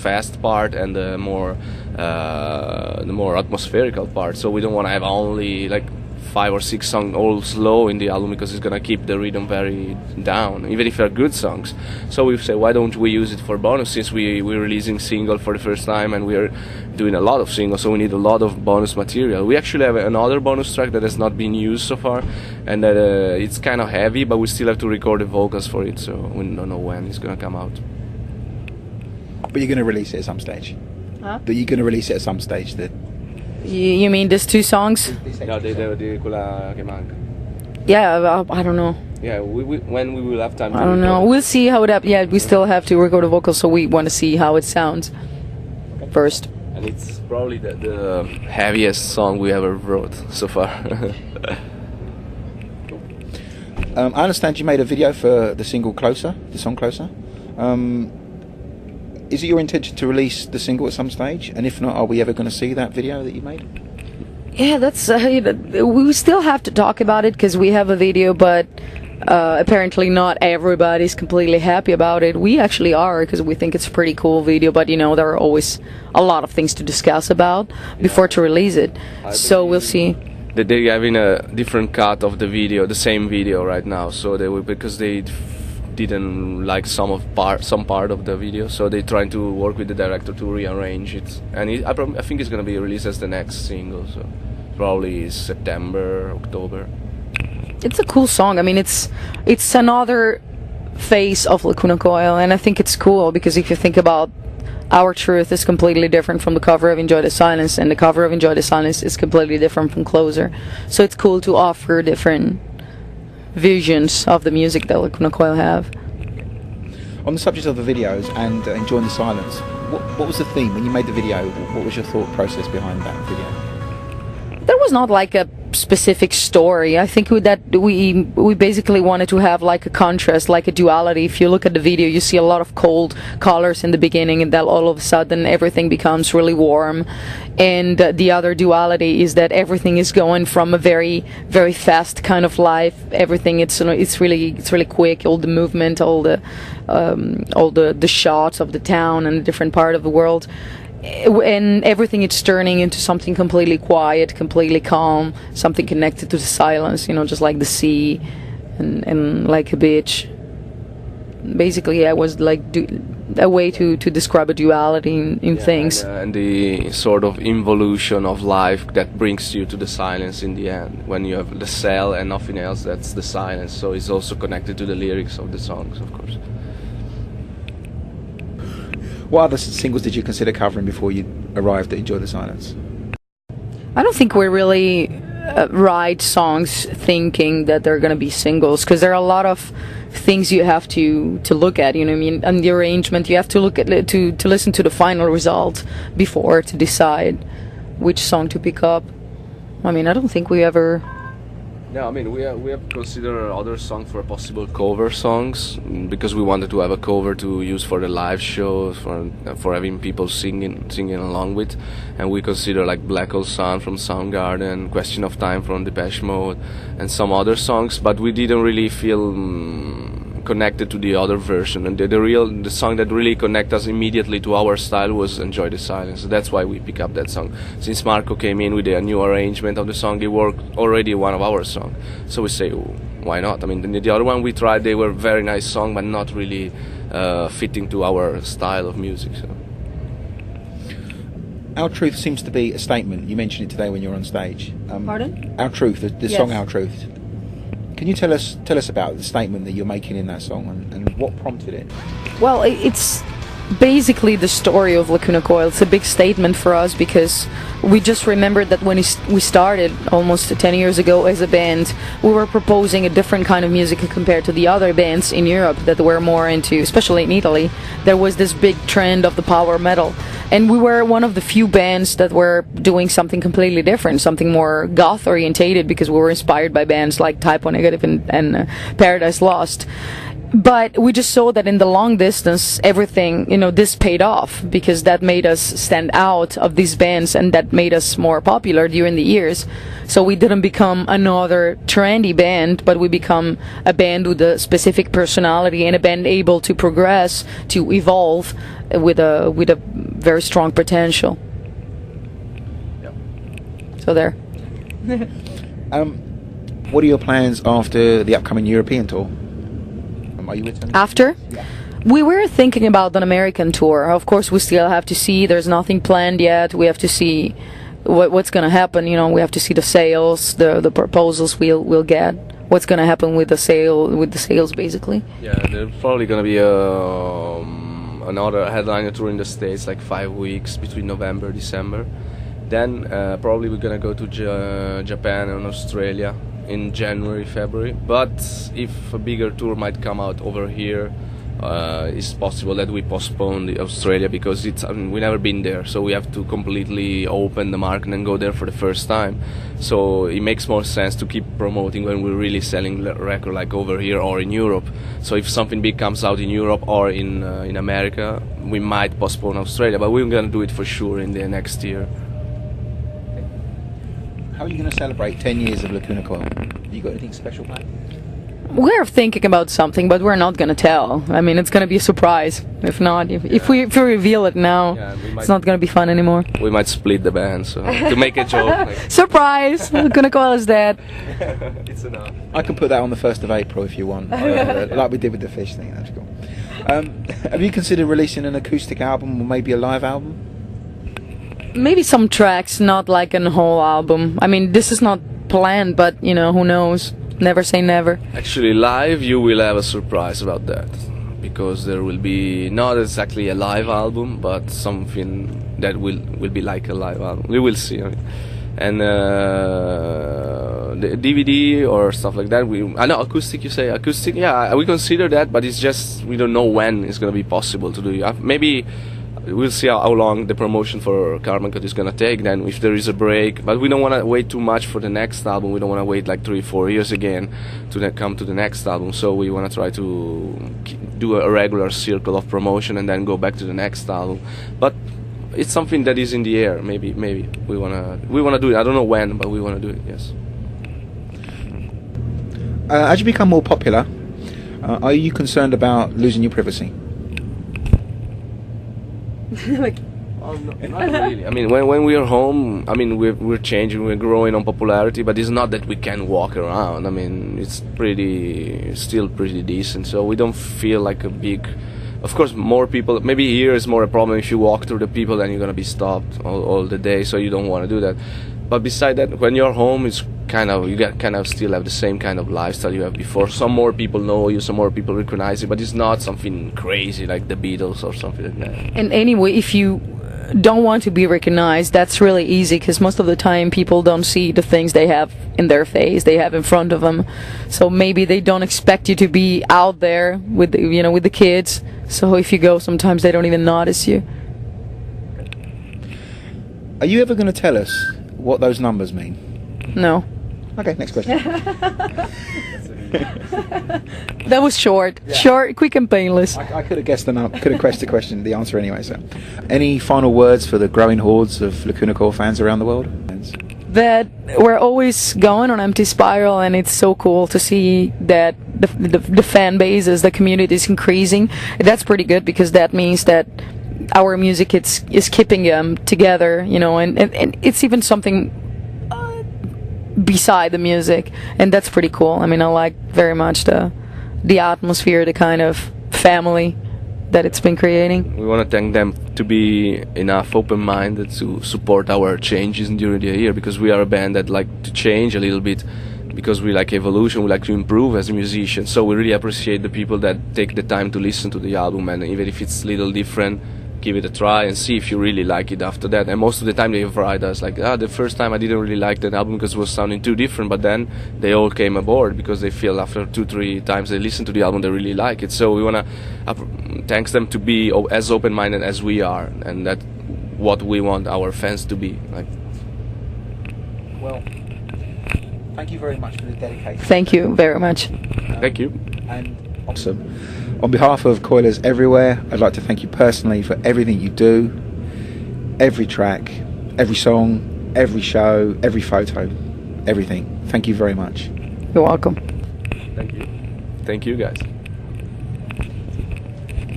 fast part and the more atmospherical part. So we don't want to have only like 5 or 6 songs all slow in the album, because it's gonna keep the rhythm very down, even if they're good songs. So we say, why don't we use it for bonus, since we're releasing single for the first time and we're doing a lot of singles, so we need a lot of bonus material. We actually have another bonus track that has not been used so far, and that it's kind of heavy, but we still have to record the vocals for it, so we don't know when it's gonna come out. But you're gonna release it at some stage? Huh? But you're gonna release it at some stage, that... You mean these 2 songs? No, quella che manca. Yeah, I don't know. Yeah, when we will have time to I don't know. We'll see how it up. Yeah, we still have to record the vocals, so we want to see how it sounds first. And it's probably the heaviest song we ever wrote so far. I understand you made a video for the single Closer, the song Closer. Is it your intention to release the single at some stage? And if not, are we ever going to see that video that you made? Yeah, that's we still have to talk about it, because we have a video, but apparently not everybody's completely happy about it. We actually are, because we think it's a pretty cool video, but you know, there are always a lot of things to discuss about before to release it. So we'll see. They're having a different cut of the video, the same video right now. So because they didn't like some part of the video, so they're trying to work with the director to rearrange it. And I think it's going to be released as the next single, so probably September, October. It's a cool song. I mean, it's another face of Lacuna Coil, and I think it's cool because if you think about Our Truth is completely different from the cover of Enjoy the Silence, and the cover of Enjoy the Silence is completely different from Closer. So it's cool to offer different visions of the music that Lacuna Coil have. On the subject of the videos and Enjoying the Silence, what was the theme when you made the video? What was your thought process behind that video? There was not like a specific story. I think that we basically wanted to have like a contrast, like a duality. If you look at the video, you see a lot of cold colors in the beginning, and then all of a sudden everything becomes really warm. And the other duality is that everything is going from a very, very fast kind of life. Everything it's really quick. All the movement, all the shots of the town and a different part of the world. And everything is turning into something completely quiet, completely calm, something connected to the silence, you know, just like the sea and like a beach. Basically, I was like a way to describe a duality in things. And the sort of involution of life that brings you to the silence in the end. When you have the cell and nothing else, that's the silence. So it's also connected to the lyrics of the songs, of course. What other singles did you consider covering before you arrived at Enjoy the Silence? I don't think we really write songs thinking that they're going to be singles, because there are a lot of things you have to look at, you know what I mean? And the arrangement, you have to look at to listen to the final result before to decide which song to pick up. I mean, I don't think we ever... Yeah, I mean, we have considered other songs for possible cover songs, because we wanted to have a cover to use for the live shows, for having people singing along with, and we consider like Black Hole Sun from Soundgarden, Question of Time from Depeche Mode, and some other songs, but we didn't really feel connected to the other version, and the song that really connected us immediately to our style was Enjoy the Silence. So that's why we pick up that song. Since Marco came in with a new arrangement of the song, he worked already one of our songs, so we say, oh, why not? I mean, the other one we tried, they were very nice songs, but not really fitting to our style of music. So. Our Truth seems to be a statement. You mentioned it today when you were on stage. Pardon? Our Truth, the Yes. song Our Truth. Can you tell us about the statement that you're making in that song, and what prompted it? Well, it's basically the story of Lacuna Coil. It's a big statement for us because we just remembered that when we started almost 10 years ago as a band, we were proposing a different kind of music compared to the other bands in Europe that were more into, especially in Italy. There was this big trend of the power metal, and we were one of the few bands that were doing something completely different, something more goth orientated, because we were inspired by bands like Type O Negative and Paradise Lost. But we just saw that in the long distance, everything, you know, this paid off, because that made us stand out of these bands, and that made us more popular during the years. So we didn't become another trendy band, but we become a band with a specific personality, and a band able to progress, to evolve with a very strong potential. Yeah. So there. What are your plans after the upcoming European tour? Are you returning? After? Yeah. We were thinking about an American tour. Of course, we still have to see. There's nothing planned yet. We have to see what's going to happen. You know, we have to see the sales, the proposals we'll get. What's going to happen with the sales, basically. Yeah, there's probably going to be another headliner tour in the States, like 5 weeks between November, December. Then probably we're going to go to Japan and Australia in January, February. But if a bigger tour might come out over here, it's possible that we postpone the Australia, because we've never been there, so we have to completely open the market and go there for the first time. So it makes more sense to keep promoting when we're really selling record, like over here or in Europe. So if something big comes out in Europe or in America, we might postpone Australia, but we're gonna do it for sure in the next year. How are you going to celebrate 10 years of Lacuna Coil? You got anything special planned? We're thinking about something, but we're not going to tell. I mean, it's going to be a surprise. If not, if we reveal it now, it's not going to be fun anymore. We might split the band, so to make a joke. Like. Surprise! Lacuna Coil is dead. It's enough. I can put that on the 1st of April if you want, like we did with the fish thing. That's cool. Have you considered releasing an acoustic album or maybe a live album? Maybe some tracks, not like a whole album. I mean, this is not planned, but you know, who knows? Never say never. Actually, live you will have a surprise about that, because there will be not exactly a live album, but something that will be like a live album. We will see. I mean. And the DVD or stuff like that. I know acoustic. You say acoustic? Yeah, we consider that, but it's just we don't know when it's going to be possible to do. Maybe. We'll see how long the promotion for Carbon Cut is gonna take. Then, if there is a break, but we don't want to wait too much for the next album. We don't want to wait like 3-4 years again to come to the next album. So we want to try to do a regular circle of promotion and then go back to the next album. But it's something that is in the air. Maybe we wanna do it. I don't know when, but we wanna do it. Yes. As you become more popular, are you concerned about losing your privacy? Like, not really. I mean, when we are home, I mean, we're changing, we're growing on popularity, but it's not that we can walk around. I mean, it's still pretty decent, so we don't feel like a big. Of course, more people. Maybe here is more a problem. If you walk through the people, then you're gonna be stopped all the day, so you don't want to do that. But beside that, when you're home, it's you kind of still have the same kind of lifestyle you have before. Some more people know you, some more people recognize you, but it's not something crazy like the Beatles or something like that. And anyway, if you don't want to be recognized, that's really easy, because most of the time people don't see the things they have in their face, they have in front of them. So maybe they don't expect you to be out there with with the kids. So if you go, sometimes they don't even notice you. Are you ever going to tell us what those numbers mean? No. Okay, next question. That was short. Yeah. Short, quick and painless. I could have guessed could have guessed the answer anyway. So, any final words for the growing hordes of Lacuna Coil fans around the world? That we're always going on empty spiral, and it's so cool to see that the fan bases, the community is increasing. That's pretty good, because that means that our music is keeping them together, and it's even something beside the music, and that's pretty cool. I mean, I like very much the atmosphere, the kind of family that it's been creating. We want to thank them to be enough open-minded to support our changes during the year, because we are a band that like to change a little bit, because we like evolution, we like to improve as a musician. So we really appreciate the people that take the time to listen to the album, and even if it's a little different, give it a try and see if you really like it after that. And most of the time they write us like, the first time I didn't really like that album because it was sounding too different, but then they all came aboard because they feel after 2-3 times they listen to the album they really like it. So we want to thank them to be as open-minded as we are, and that's what we want our fans to be like. Well, thank you very much for the dedication. Thank you very much. Thank you. And awesome. On behalf of Coilers everywhere, I'd like to thank you personally for everything you do, every track, every song, every show, every photo, everything. Thank you very much. You're welcome. Thank you. Thank you, guys.